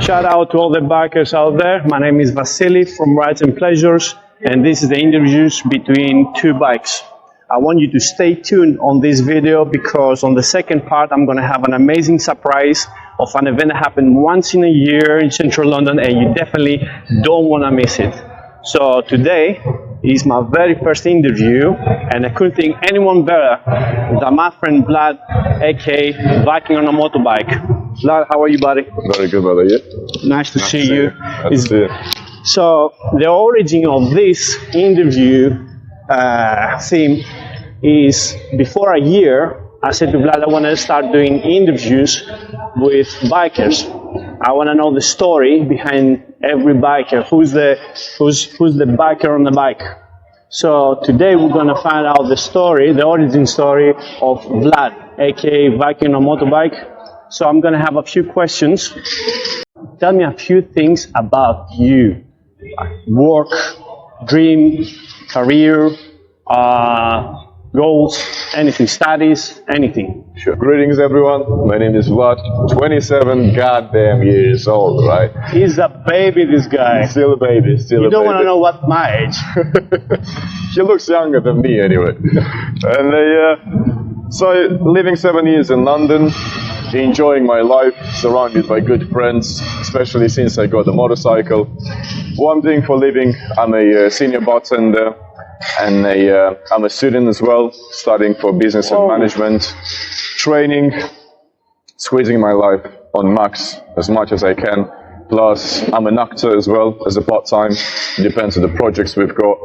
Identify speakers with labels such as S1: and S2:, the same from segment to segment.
S1: Shout out to all the bikers out there. My name is Vasily from Rides and Pleasures, and this is the interviews between two bikes. I want you to stay tuned on this video because on the second part I'm going to have an amazing surprise of an event that happens once in a year in central London, and you definitely don't want to miss it. So today is my very first interview, and I couldn't think anyone better than my friend Vlad, aka Viking on a motorbike. Vlad, how are you, buddy?
S2: Very good, brother. Yeah.
S1: Nice to see you.
S2: Nice to see you.
S1: So the origin of this interview theme is before a year. I said to Vlad, I want to start doing interviews with bikers. I want to know the story behind every biker. Who's the biker on the bike? So today we're going to find out the story, the origin story of Vlad, aka Viking on motorbike. So I'm going to have a few questions. Tell me a few things about you. Work, dream, career, goals, anything, studies, anything.
S2: Sure. Greetings, everyone. My name is Vlad. 27 goddamn years old, right?
S1: He's a baby, this guy.
S2: Still a baby, still a baby.
S1: You don't want to know what my age.
S2: He looks younger than me, anyway. And so living 7 years in London, enjoying my life, surrounded by good friends, especially since I got a motorcycle. What I'm doing for a living, I'm a senior bartender. And I'm a student as well, studying for business and management, training, squeezing my life on max as much as I can. Plus, I'm an actor as well as a part-time. Depends on the projects we've got.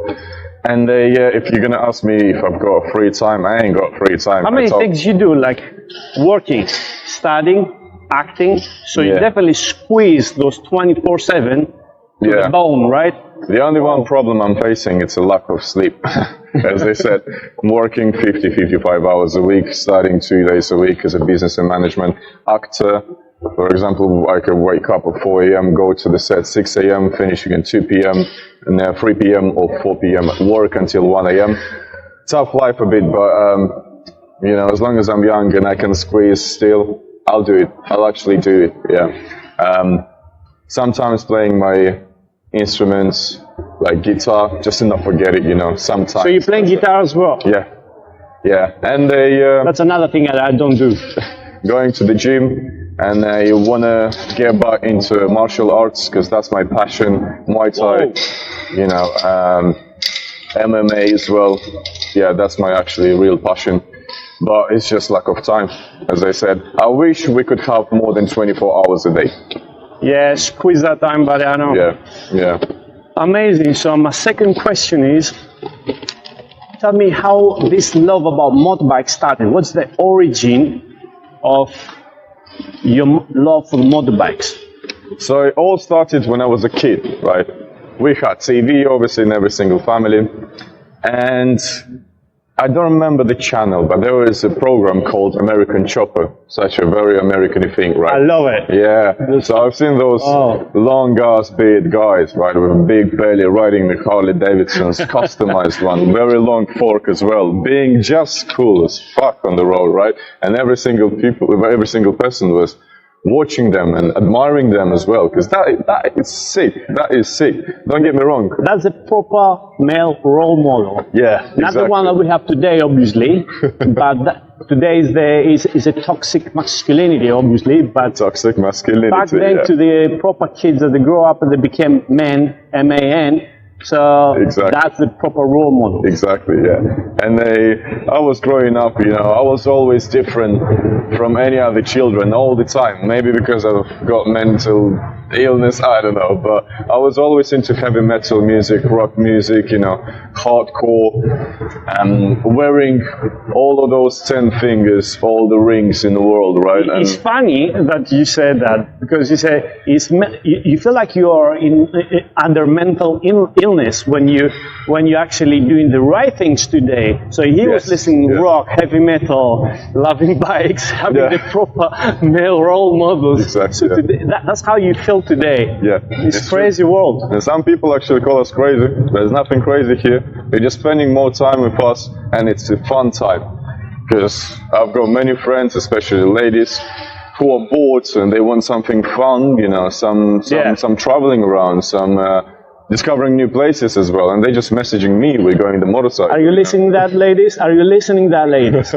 S2: And if you're gonna ask me if I've got free time, I ain't got free time.
S1: How many things you do, like working, studying, acting? So you definitely squeeze those 24/7 to the bone, right?
S2: The only one problem I'm facing is a lack of sleep. As I said, I'm working 50-55 hours a week, studying 2 days a week as a business and management actor. For example, I could wake up at 4 a.m., go to the set 6 a.m., finishing at 2 p.m., and then 3 p.m. or 4 p.m. at work until 1 a.m. Tough life a bit, but you know, as long as I'm young and I can squeeze still, I'll do it. I'll actually do it, yeah. Sometimes playing my instruments like guitar, just to not forget it, you know, sometimes.
S1: So you're playing guitar as well?
S2: Yeah. And
S1: that's another thing that I don't do.
S2: Going to the gym, and you want to get back into martial arts, because that's my passion. Muay Thai, you know, MMA as well. Yeah, that's my actually real passion. But it's just lack of time, as I said. I wish we could have more than 24 hours a day.
S1: Yeah, squeeze that time, buddy, I know.
S2: Yeah.
S1: Amazing. So my second question is, tell me how this love about motorbike started. What's the origin of your love for motorbikes?
S2: So it all started when I was a kid, right? We had TV, obviously, in every single family. And I don't remember the channel, but there was a program called American Chopper, such a very American thing, right?
S1: I love it.
S2: Yeah, so I've seen those long-ass beard guys, right, with a big belly riding the Harley Davidson's customized one, very long fork as well, being just cool as fuck on the road, right? And every single person was watching them and admiring them as well, because that is sick. That is sick. Don't get me wrong.
S1: That's a proper male role model.
S2: Yeah,
S1: not the one that we have today, obviously, but today is a toxic masculinity, obviously. But
S2: toxic masculinity.
S1: Back then, to the proper kids that they grow up and they became men, M-A-N. So that's the proper role model.
S2: Exactly, yeah. And I was growing up, you know, I was always different from any other children all the time. Maybe because I've got mental illness, I don't know. But I was always into heavy metal music, rock music, you know, hardcore, wearing all of those 10 fingers, all the rings in the world, right?
S1: It's funny that you said that, because you say you feel like you are under mental illness when you actually doing the right things today. So he was listening rock, heavy metal, loving bikes, having the proper male role models.
S2: Exactly.
S1: So today, that's how you feel today.
S2: Yeah.
S1: It's crazy world.
S2: And some people actually call us crazy. There's nothing crazy here. They're just spending more time with us, and it's a fun time. Because I've got many friends, especially ladies, who are bored and they want something fun, you know, some traveling around, some discovering new places as well, and they're just messaging me. We're going the motorcycle.
S1: Are you listening to that, ladies? Are you listening to that, ladies?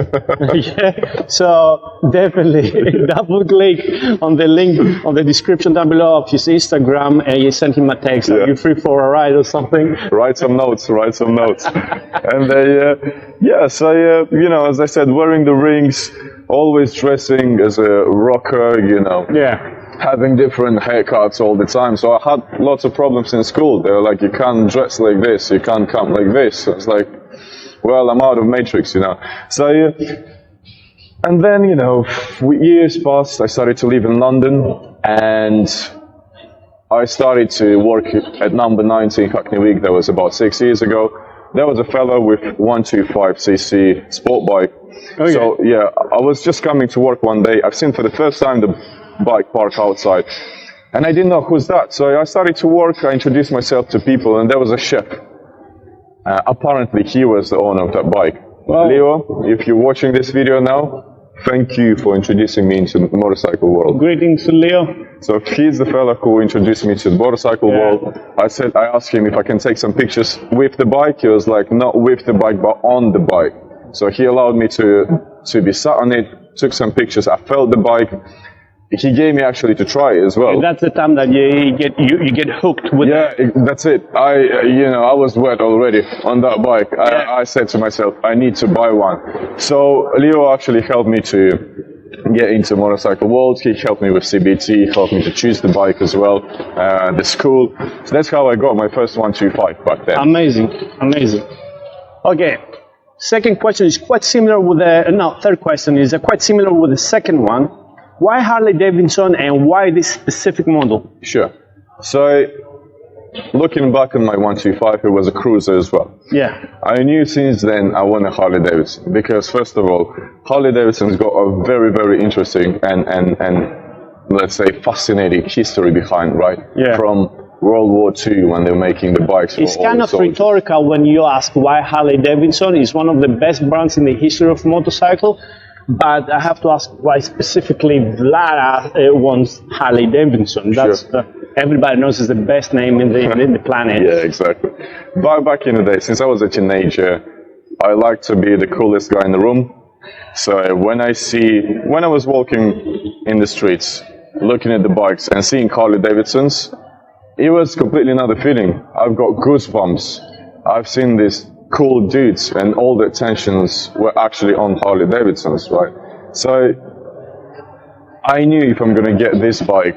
S1: Yeah. So definitely double click on the link on the description down below of his Instagram, and you send him a text. Are you free for a ride or something?
S2: Write some notes. And they, you know, as I said, wearing the rings, always dressing as a rocker, you know.
S1: Yeah.
S2: Having different haircuts all the time, so I had lots of problems in school. They were like, you can't dress like this, you can't come like this. I was like, well, I'm out of matrix, you know. So, and then, you know, years passed, I started to live in London, and I started to work at number 90 in Hackney Week. That was about 6 years ago. There was a fellow with 125cc sport bike. Oh, yeah. So, yeah, I was just coming to work one day. I've seen for the first time the bike park outside, and I didn't know who's that. So I started to work, I introduced myself to people, and there was a chef. Apparently he was the owner of that bike. Wow. Leo, if you're watching this video now, thank you for introducing me into the motorcycle world.
S1: Greetings to Leo.
S2: So he's the fella who introduced me to the motorcycle world. I asked him if I can take some pictures with the bike. He was like, not with the bike, but on the bike. So he allowed me to be sat on it, took some pictures, I felt the bike. He gave me actually to try it as well.
S1: And that's the time that you get hooked with.
S2: Yeah, that's it. I was wet already on that bike. I said to myself, I need to buy one. So Leo actually helped me to get into motorcycle world. He helped me with CBT, helped me to choose the bike as well, the school. So that's how I got my first 125 back then.
S1: Amazing. Okay. Second question is quite similar with third question is quite similar with the second one. Why Harley Davidson and why this specific model?
S2: Sure. So, looking back on my 125, it was a cruiser as well.
S1: Yeah.
S2: I knew since then I wanted Harley Davidson because, first of all, Harley Davidson's got a very, very interesting and let's say fascinating history behind, right?
S1: Yeah.
S2: From World War II when they were making the bikes.
S1: It's kind of rhetorical when you ask why Harley Davidson is one of the best brands in the history of motorcycle. But I have to ask why specifically Vlad wants Harley Davidson. That's everybody knows is the best name in the planet.
S2: Yeah, exactly. Back in the day, since I was a teenager, I liked to be the coolest guy in the room. So when I was walking in the streets, looking at the bikes and seeing Harley Davidsons, it was completely another feeling. I've got goosebumps. I've seen this cool dudes, and all the attentions were actually on Harley Davidsons, right? So I knew if I'm gonna get this bike,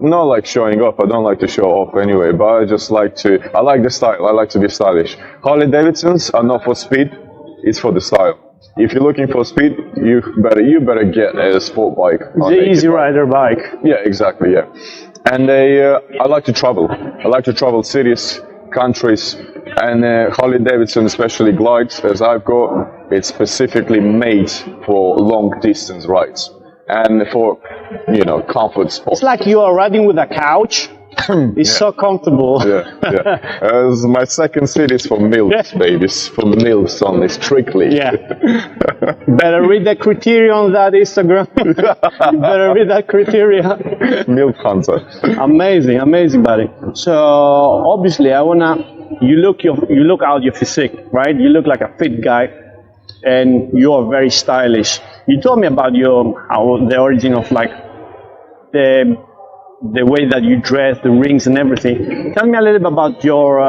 S2: not like showing off, I don't like to show off anyway, but I like the style, I like to be stylish. Harley Davidsons are not for speed, it's for the style. If you're looking for speed, you better get a sport bike.
S1: The easy rider bike.
S2: Yeah, exactly, yeah. And I like to travel. I like to travel cities, countries, and Harley Davidson, especially glides, as I've got, it's specifically made for long distance rides and for, comfort.
S1: It's like you are riding with a couch. It's so comfortable.
S2: Yeah. My second seat is for MILFs, babies. For MILFs only, strictly.
S1: Yeah. Better read the criteria on that Instagram. You better read that criteria.
S2: MILF hunter.
S1: Amazing, buddy. So obviously, you look out your physique, right? You look like a fit guy, and you are very stylish. You told me about the origin of like the way that you dress, the rings and everything. Tell me a little bit about your,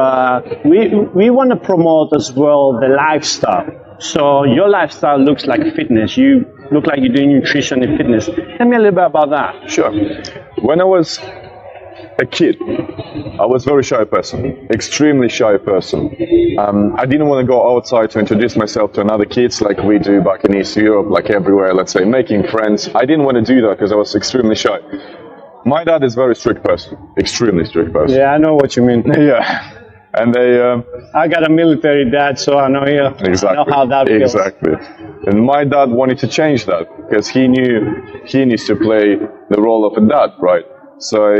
S1: we want to promote as well the lifestyle. So your lifestyle looks like fitness. You look like you're doing nutrition and fitness. Tell me a little bit about that.
S2: Sure. When I was a kid, I was a very shy person, extremely shy person. I didn't want to go outside to introduce myself to other kids like we do back in East Europe, like everywhere, let's say, making friends. I didn't want to do that because I was extremely shy. My dad is a very strict person, extremely strict person.
S1: Yeah, I know what you mean.
S2: Yeah. And
S1: I got a military dad, so I know,
S2: exactly,
S1: I know how that feels.
S2: Exactly. And my dad wanted to change that because he knew he needs to play the role of a dad, right? So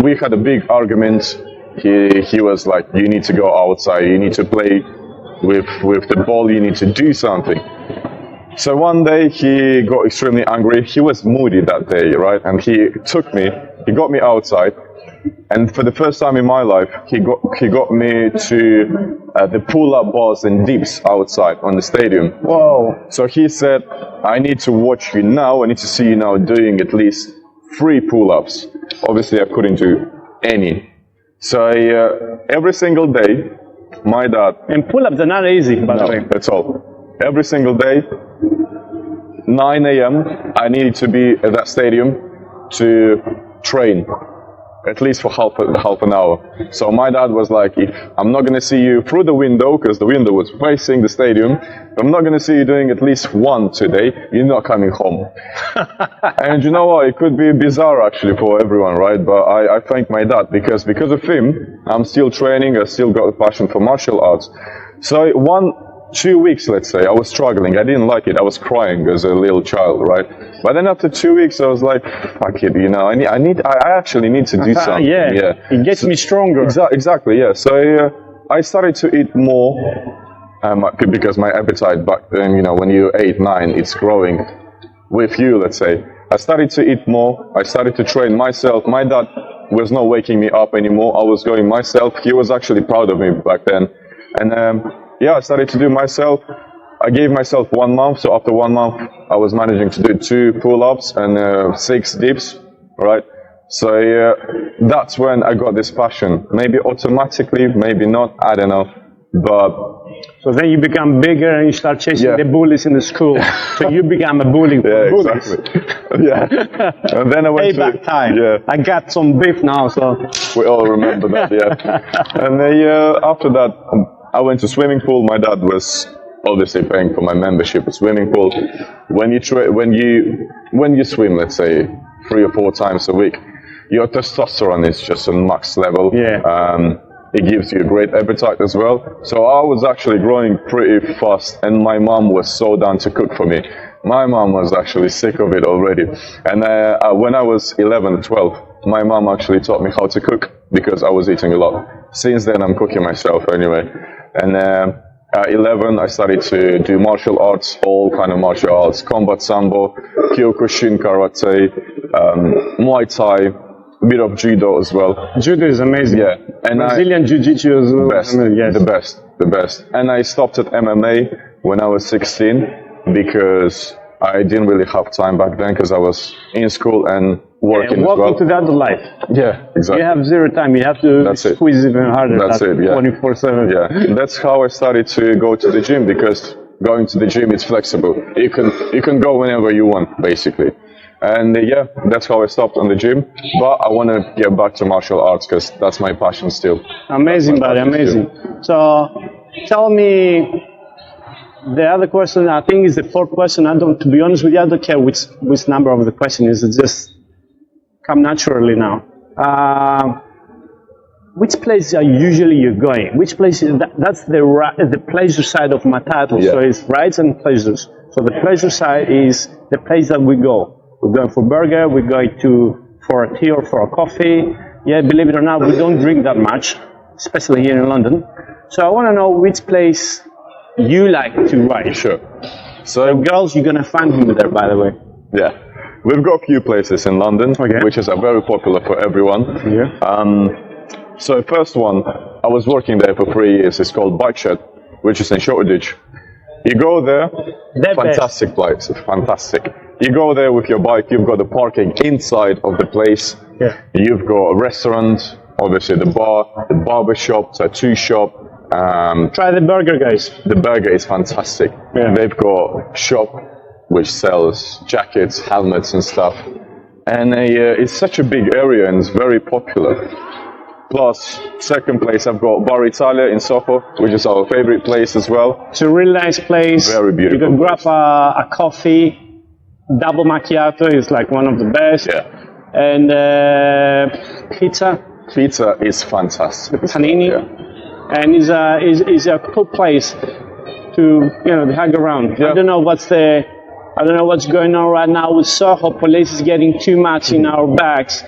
S2: we had a big argument. He was like, you need to go outside, you need to play with the ball, you need to do something. So one day he got extremely angry. He was moody that day, right? And he got me outside. And for the first time in my life, he got me to the pull-up bars and dips outside on the stadium.
S1: Whoa.
S2: So he said, I need to watch you now. I need to see you now doing at least 3 pull-ups. Obviously, I couldn't do any. So every single day, my dad...
S1: And pull-ups are not easy, by the way.
S2: That's all. Every single day, 9 a.m., I needed to be at that stadium to train. At least for half an hour. So my dad was like, if I'm not going to see you through the window, because the window was facing the stadium, if I'm not going to see you doing at least 1 today, you're not coming home. And you know what, it could be bizarre actually for everyone, right? But I thank my dad, because of him, I'm still training, I still got a passion for martial arts. So 2 weeks, let's say, I was struggling. I didn't like it. I was crying as a little child, right? But then after 2 weeks, I was like, fuck it, you know, I actually need to do something.
S1: Yeah. It gets me stronger.
S2: Exactly, yeah. So I started to eat more, because my appetite back then, you know, when you're 8, 9, it's growing with you, let's say. I started to eat more. I started to train myself. My dad was not waking me up anymore. I was going myself. He was actually proud of me back then. And, yeah, I started to do myself. I gave myself 1 month, so after 1 month, I was managing to do 2 pull-ups and 6 dips, right? So that's when I got this passion. Maybe automatically, maybe not, I don't know. But
S1: so then you become bigger and you start chasing the bullies in the school. So you become a bully for bullies.
S2: Exactly. Yeah. And then I went
S1: payback time.
S2: Yeah.
S1: I got some beef now, so
S2: we all remember that. Yeah. And after that, I went to swimming pool. My dad was obviously paying for my membership at swimming pool. When you swim, let's say 3 or 4 times a week, your testosterone is just on max level.
S1: Yeah.
S2: It gives you a great appetite as well. So I was actually growing pretty fast, and my mom was so down to cook for me. My mom was actually sick of it already. And when I was 11, 12, my mom actually taught me how to cook because I was eating a lot. Since then, I'm cooking myself anyway. And at 11, I started to do martial arts, all kind of martial arts, combat sambo, kyokushin karate, Muay Thai, a bit of judo as well.
S1: Judo is amazing.
S2: Yeah. And
S1: Brazilian Jiu-Jitsu as well.
S2: The best. And I stopped at MMA when I was 16 because I didn't really have time back then because I was in school and working as well.
S1: Welcome to the other life.
S2: Yeah, exactly.
S1: You have 0 time. You have to squeeze even harder.
S2: That's it, yeah.
S1: 24/7.
S2: Yeah, that's how I started to go to the gym because going to the gym is flexible. You can go whenever you want, basically. And yeah, that's how I stopped on the gym. But I want to get back to martial arts because that's my passion still.
S1: Amazing, buddy, amazing. So tell me, the other question, I think is the 4th question. To be honest with you, I don't care which number of the question is. It just come naturally now. Which place are usually you going? Which place is that? That's the pleasure side of my title. Yeah. So it's rides and pleasures. So the pleasure side is the place that we go. We're going for burger. We're going for a tea or for a coffee. Yeah, believe it or not, we don't drink that much, especially here in London. So I want to know which place you like to ride.
S2: Sure. So
S1: girls, you're gonna find me there, by the way.
S2: Yeah, we've got a few places in London, which is very popular for everyone.
S1: Yeah.
S2: So first one, I was working there for 3 years. It's called Bike Shed, which is in Shoreditch. You go there, fantastic place, fantastic. You go there with your bike. You've got the parking inside of the place.
S1: Yeah.
S2: You've got a restaurant, obviously the bar, the barber shop, tattoo shop.
S1: Try the burger, guys.
S2: The burger is fantastic. Yeah. They've got a shop which sells jackets, helmets and stuff. And it's such a big area and it's very popular. Plus, second place, I've got Bar Italia in Soho, which is our favorite place as well.
S1: It's a really nice place.
S2: Very beautiful.
S1: You can grab a coffee. Double macchiato is like one of the best.
S2: Yeah.
S1: And pizza.
S2: Pizza is fantastic.
S1: The panini. Yeah. And is a cool place to hang around. Yeah. I don't know what's going on right now with Soho. Police is getting too much in our bags.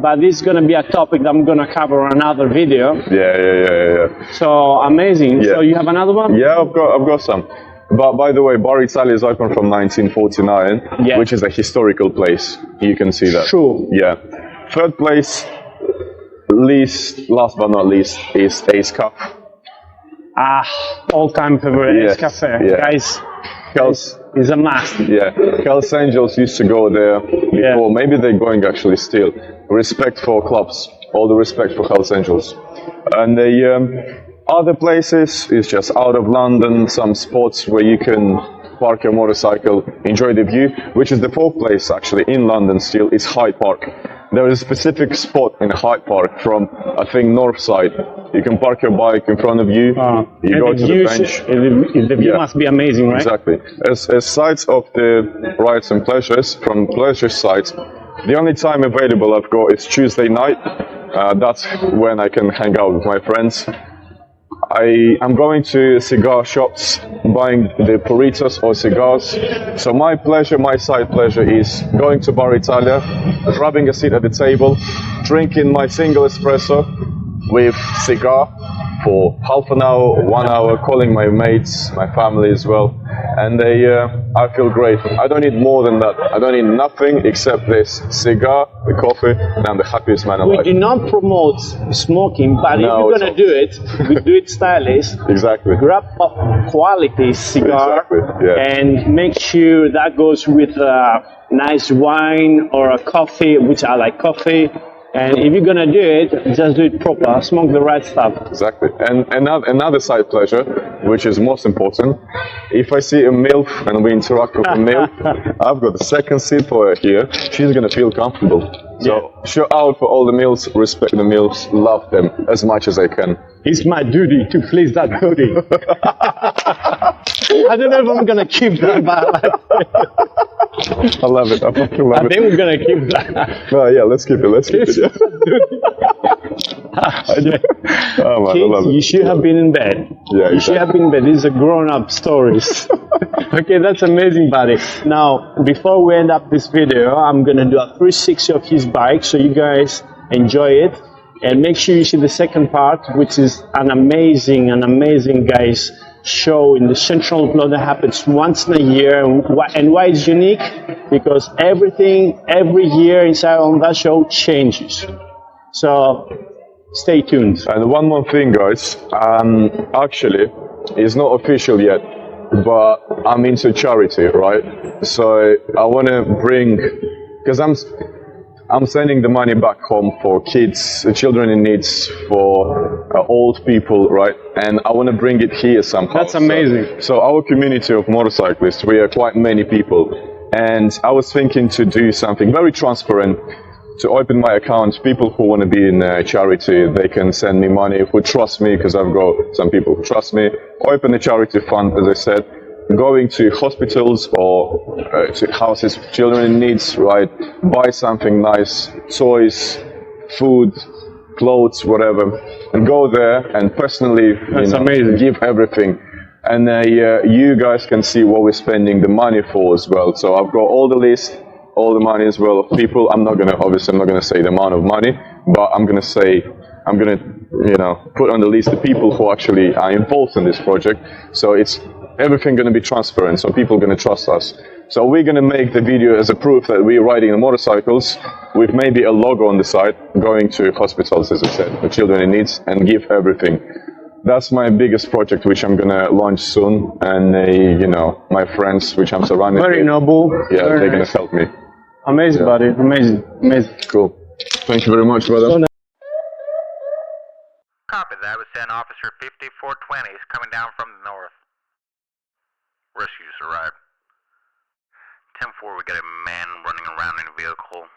S1: But this is going to be a topic that I'm going to cover on another video.
S2: Yeah.
S1: So amazing.
S2: Yeah.
S1: So you have another one?
S2: Yeah, I've got some. But by the way, Bar Italia is open from 1949,
S1: Yeah.
S2: which is a historical place. You can see that.
S1: True.
S2: Yeah. Third place, last but not least, is Ace Cup.
S1: All-time favorite
S2: Yes,
S1: cafe.
S2: yeah.
S1: Guys,
S2: Hells,
S1: is a must.
S2: yeah. Hells Angels used to go there before. Maybe they're going actually still. Respect for clubs. All the respect for Hells Angels. And the other places is just out of London, some spots where you can park your motorcycle, enjoy the view, which is the fourth place actually in London still, is Hyde Park. There is a specific spot in Hyde Park from, I think, north side. You can park your bike in front of you, you go to the bench.
S1: The view must be amazing, right?
S2: Exactly. As sides of the rides and pleasures, from pleasure sides, the only time available I've got is Tuesday night. That's when I can hang out with my friends. I'm going to cigar shops, buying the burritos or cigars. So my pleasure, my side pleasure is going to Bar Italia, grabbing a seat at the table, drinking my single espresso with cigar for half an hour or 1 hour, calling my mates, my family as well. And I feel great. I don't need more than that. I don't need nothing except this cigar, the coffee, and I'm the happiest man alive.
S1: We do not promote smoking, but if you're going to do it, we do it stylish.
S2: Exactly.
S1: Grab a quality cigar and make sure that goes with a nice wine or a coffee, which I like coffee. And if you're gonna do it, just do it proper. Smoke the right stuff.
S2: Exactly. And another side pleasure, which is most important, if I see a MILF and we interact with a MILF, I've got a second seat for her here. She's gonna feel comfortable. So shout out for all the MILFs, respect the MILFs, love them as much as I can.
S1: It's my duty to please that booty. I don't know if I'm gonna keep that, but
S2: I love it. I fucking love
S1: I think we're gonna keep that.
S2: Oh yeah, let's keep it. Let's keep it. Oh man,
S1: Kids,
S2: I love it.
S1: you should have been in bed.
S2: Yeah,
S1: You should have been in bed. These are grown-up stories. Okay, that's amazing, buddy. Now, before we end up this video, I'm gonna do a 360 of his bike, so you guys enjoy it. And make sure you see the second part, which is an amazing, guys, show in the Central Plot that happens once in a year. And why it's unique? Because everything, every year inside on that show changes. So stay tuned.
S2: And one more thing, guys. Actually, it's not official yet, but I'm into charity, right? So I want to bring, because I'm sending the money back home for kids, children in needs, for old people, right? And I want to bring it here somehow.
S1: That's amazing.
S2: So our community of motorcyclists, we are quite many people. And I was thinking to do something very transparent, to open my account. People who want to be in charity, they can send me money, who trust me, because I've got some people who trust me. Open a charity fund, as I said. Going to hospitals or to houses with children in needs, right? Buy something nice, toys, food, clothes, whatever, and go there and personally
S1: amazing.
S2: Give everything. And you guys can see what we're spending the money for as well. So I've got all the list, all the money as well of people. I'm not gonna say the amount of money, but I'm gonna put on the list the people who actually are involved in this project. So it's everything going to be transparent, so people are going to trust us. So we're going to make the video as a proof that we're riding the motorcycles with maybe a logo on the side, going to hospitals, as I said, for children in needs, and give everything. That's my biggest project, which I'm going to launch soon, and my friends, which I'm surrounded
S1: Very
S2: with.
S1: noble.
S2: Yeah,
S1: Very
S2: they're going
S1: nice.
S2: to help me.
S1: Amazing, buddy. Amazing.
S2: Cool. Thank you very much, brother.
S1: So
S3: Copy that. Was sent Officer 5420 is coming down from the north. Rescues arrived. 10-4, we got a man running around in a vehicle.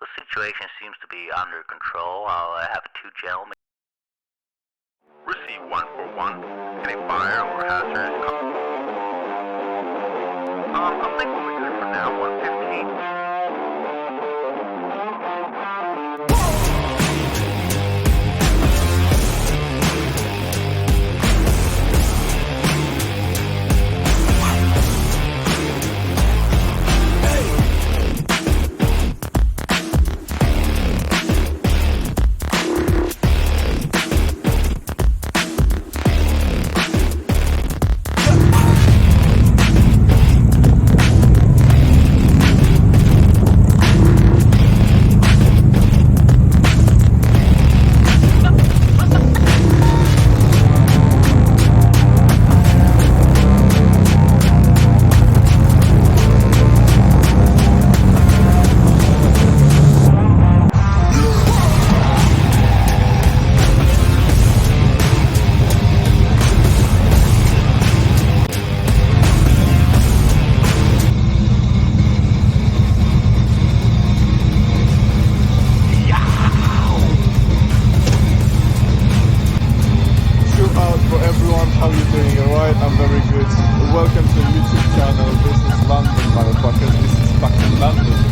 S3: The situation seems to be under control. I'll have 2 gentlemen. Receive 141. Any fire or hazard? I think we'll be good for now. 115.
S4: everyone, how you doing? Alright, I'm very good. Welcome to the YouTube channel. This is London, motherfuckers. This is fucking London.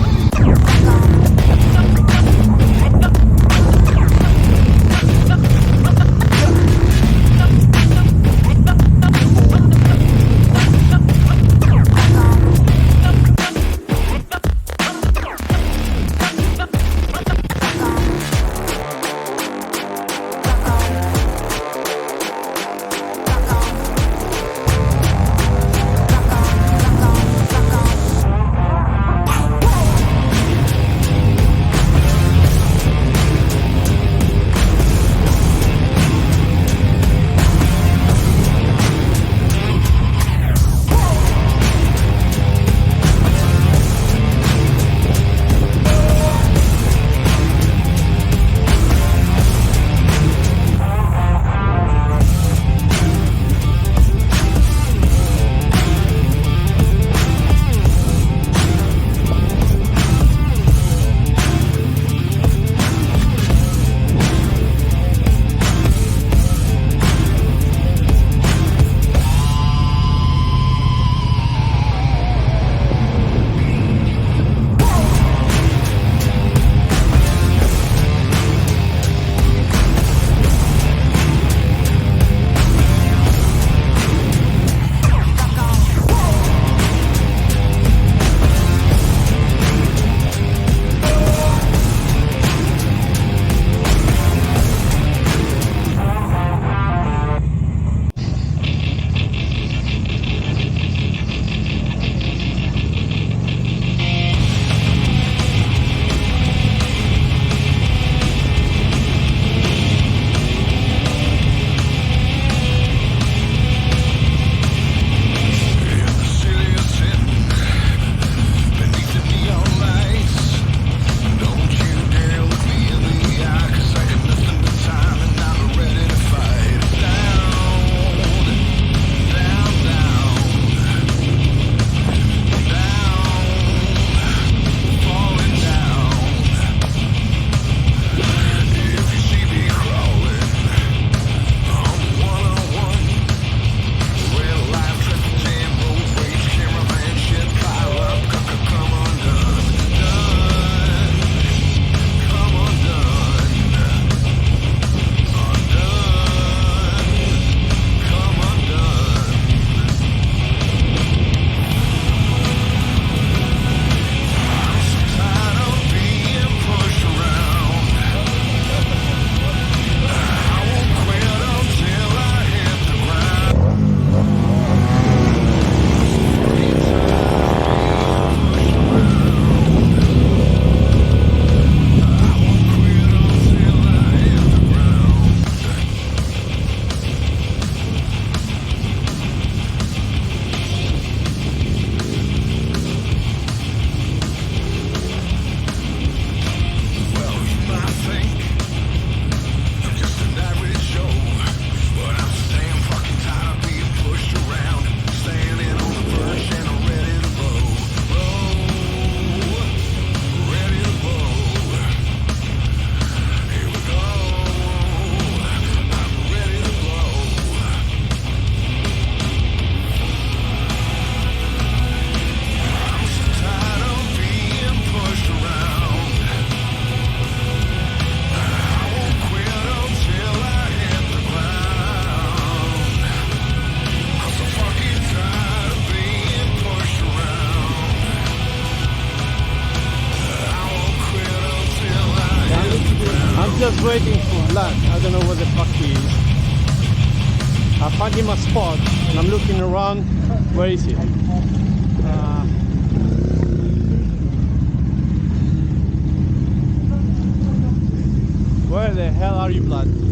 S1: Just waiting for Vlad. I don't know where the fuck he is. I found him a spot and I'm looking around. Where is he? Where the hell are you, Vlad?